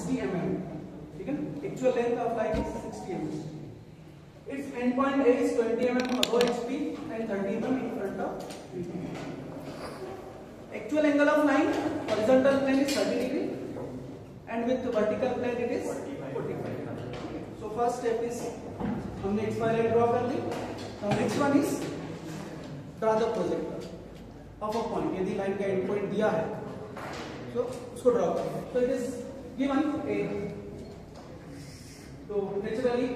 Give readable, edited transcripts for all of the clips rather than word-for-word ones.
60 mm. ठीक है, actual length of line is 60 mm. Its endpoint A is 20 mm above HP and 30 mm in front of VP. Actual angle of line, horizontal plane is 30 degree and with vertical plane it is 45. So first step is हमने XY line draw कर ली. Now next one is draw the projector of a point. यदि line का end point दिया है तो उसको draw करें. So it is given A. तो naturally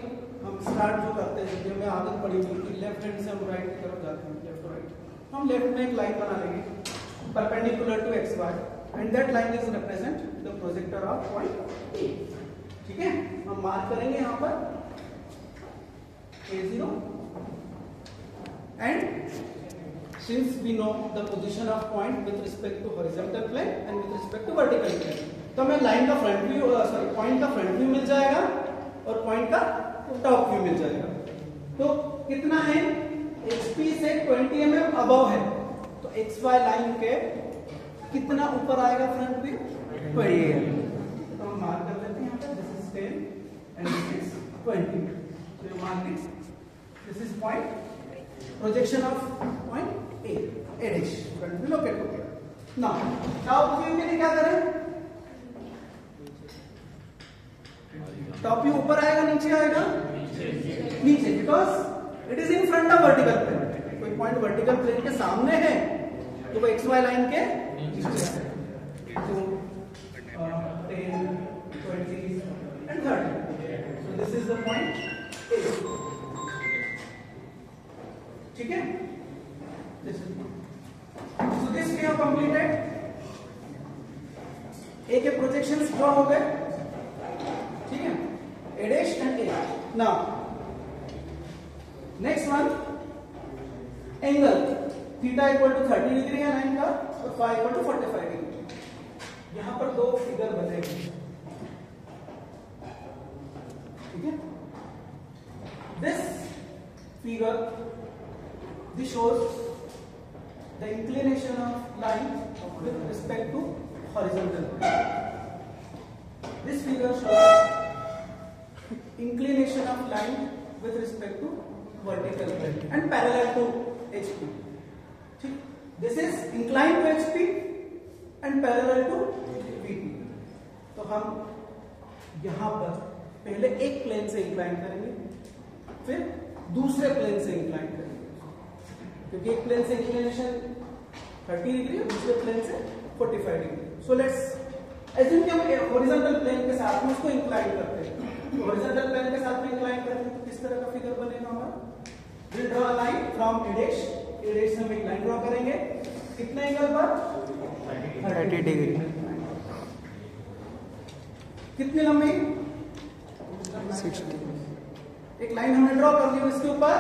हम स्टार्ट जो करते हैं, जो हमें आदत पड़ी हुई कि लेफ्ट हैंड से हम राइट की तरफ जाते हैं, लेफ्ट टू राइट, हम लेफ्ट में एक लाइन बना लेंगे perpendicular to XY and that line is represent the projector of point A. ठीक है, हम मार्क करेंगे यहाँ पर A0 and since we know the position of point with respect to horizontal plane and with respect to vertical plane, तो हमें line का front view point का फ्रंट व्यू मिल जाएगा और पॉइंट का टॉप व्यू मिल जाएगा. तो कितना है, HP से 20 mm अबव है, तो XY लाइन के कितना ऊपर आएगा फ्रंट व्यू, 20 mm. तो हम मार्क कर लेते हैं यहाँ पे, this is 10 and this is 20. तो you mark this is point, projection of point A dash front view locate हो गया. नाउ टॉप व्यू के लिए क्या करें, टॉप व्यू ऊपर आएगा नीचे आएगा, नीचे, because it is in front of vertical plane. कोई पॉइंट वर्टिकल प्लेन के सामने है तो वो XY लाइन के नीचे है. तो 10, 20 and 30. So this is the point A. ठीक है, so this we have completed. A के प्रोजेक्शंस ड्रॉ हो गए. ठीक है, A dash and A. Now next one, angle theta equal to 30 degree है लाइन का और phi equal to 45 डिग्री. यहां पर दो फिगर बनेंगे. ठीक है, this figure this shows the inclination of line with respect to horizontal plane. This figure shows inclination of line with respect to vertical plane and parallel to HP. ठीक, this is inclined to HP and parallel to VP. तो हम यहां पर पहले एक plane से incline करेंगे, फिर दूसरे प्लेन से इंक्लाइन करेंगे, क्योंकि एक प्लेन से इंक्लिनेशन 30 डिग्री और दूसरे प्लेन से 45 डिग्री. सो लेट्स एज्यूम कि हम हॉरिजॉन्टल प्लेन के साथ में उसको इंक्लाइन करते हैं. तो हॉरिजॉन्टल प्लेन के साथ में इंक्लाइन करते हैं तो किस तरह का फिगर बनेगा हमारा, will draw a line from A dash से हम एक लाइन ड्रॉ करेंगे. कितने एंगल पर, 30 डिग्री. कितनी लंबी, 60. एक लाइन हमने ड्रॉ कर ली, इसके ऊपर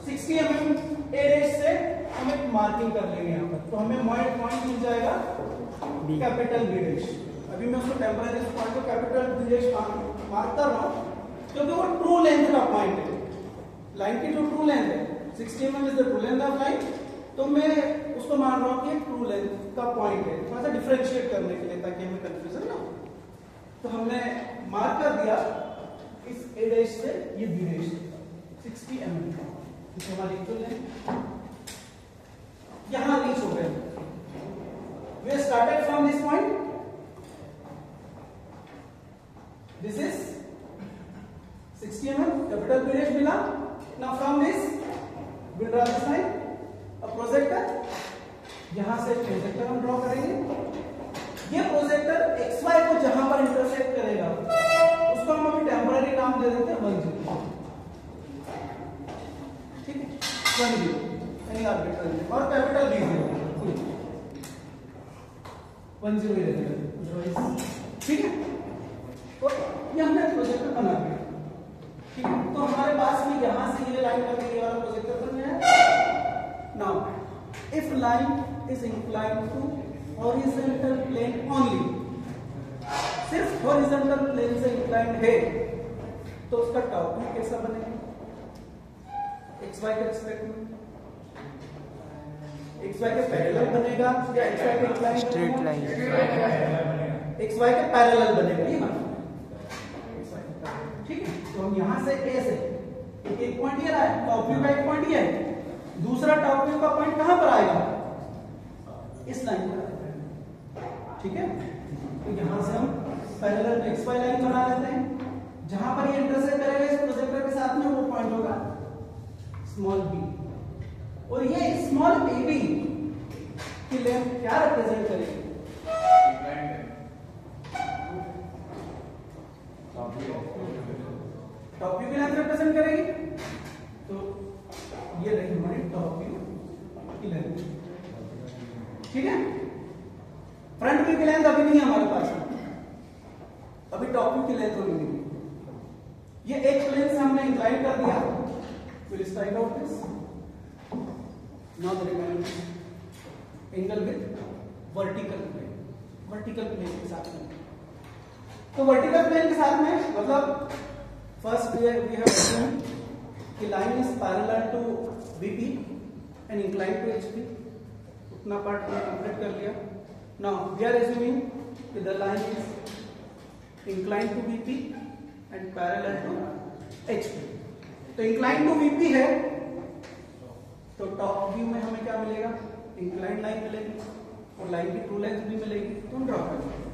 60 mm A dash से हम एक मार्किंग कर लेंगे यहाँ पर. तो हमें पॉइंट मिल जाएगा कैपिटल B dash. अभी मैं उसको टेम्परेरी पॉइंट को कैपिटल B dash मार्क कर रहा हूँ क्योंकि वो ट्रू लेंथ का पॉइंट है. लाइन की जो ट्रू लेंथ है 60 mm is the true length of line, तो मैं उसको मान रहा हूँ कि ट्रू लेंथ का पॉइंट है, थोड़ा सा डिफरेंशिएट करने के लिए ताकि हमें कंफ्यूजन ना हो. तो हमने मार्क कर दिया इस A dash से ये B dash 60 mm, हमारी एक्चुअल लेंथ यहां रीच हो गए. We started from this point. This is 60 mm, capital B dash मिला. Now from this we draw this line, a projector. यहां से प्रोजेक्टर हम ड्रॉ करेंगे. ये प्रोजेक्टर XY को जहां पर इंटरसेक्ट करेगा उसको हम अभी टेम्पररी नाम दे देते हैं 10. ठीक है, 10 यानी आर्बिट्ररी और कैपिटल B0 10 ले लेते हैं. ठीक है, तो ये हमने प्रोजेक्टर बना दिया. ठीक है, तो हमारे पास में यहां से ये लाइन करके ये वाला प्रोजेक्टर बन गया. Now if line is inclined to horizontal plane only, सिर्फ हॉरिजॉन्टल प्लेन से इंक्लाइंड है, तो उसका टॉप व्यू कैसा बनेगा, XY के रिस्पेक्ट में XY के पैरेलल बनेगा या XY के incline straight line. X Y के पैरेलल बनेगा ये मतलब एक्स वाई के पैरेलल। ठीक है, तो हम यहां से ए से एक पॉइंट ये रहा है, टॉप व्यू का एक पॉइंट ये है, दूसरा टॉप व्यू का पॉइंट कहां पर आएगा, इस लाइन पर आएगा। ठीक है, तो यहां से हम पैरेलल एक्स वाई लाइन बना लेते हैं, जहां पर ये इंटरसेक्ट करेगा इस प्रोजेक्टर के साथ में वो पॉइंट होगा स्मॉल बी, और ये स्मॉल ए बी की लेंथ क्या रिप्रेजेंट करेगी, टॉप व्यू की लेंथ रिप्रेजेंट करेगी। तो ये रही हमारी टॉप व्यू की लेंथ। ठीक है, फ्रंट व्यू की लेंथ अभी नहीं है हमारे पास, अभी टॉप व्यू की लेंथ होनी है। ये एक प्लेन से हमने इंक्लाइन कर दिया, will strike out this, now the remaining angle with vertical plane, vertical plane के साथ में। तो वर्टिकल प्लेन के साथ में मतलब फर्स्ट वी हैव assumed कि line is parallel to VP and incline to HP, उतना पार्ट हमने कंप्लीट कर लिया। नाउ वी आर assuming कि the line is incline to VP and parallel to HP। तो इंक्लाइन टू VP है तो top view में हमें क्या मिलेगा, इंक्लाइन लाइन मिलेगी और लाइन की ट्रू लेंथ भी मिलेगी। तो हम ड्रॉ करेंगे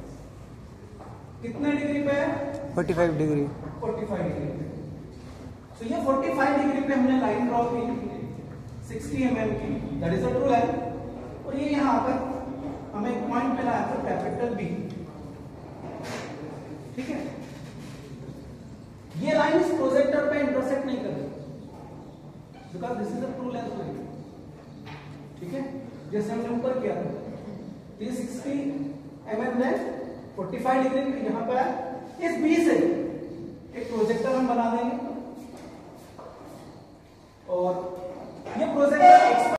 कितने डिग्री पे है, 45 डिग्री। 45 डिग्री पे। तो ये 45 डिग्री पे हमने लाइन ड्रॉ की 60 mm की, that is a true line, और ये यहाँ पर हमें एक पॉइंट मिला है कैपिटल B। ठीक है, ये लाइन इस प्रोजेक्टर पे इंटरसेक्ट नहीं कर रही because this is a true length line. ठीक है, जैसे हमने ऊपर किया था, ये 60 mm लेंथ 45 डिग्री पे यहां पर है, इस B से एक प्रोजेक्टर हम बना देंगे, और ये प्रोजेक्टर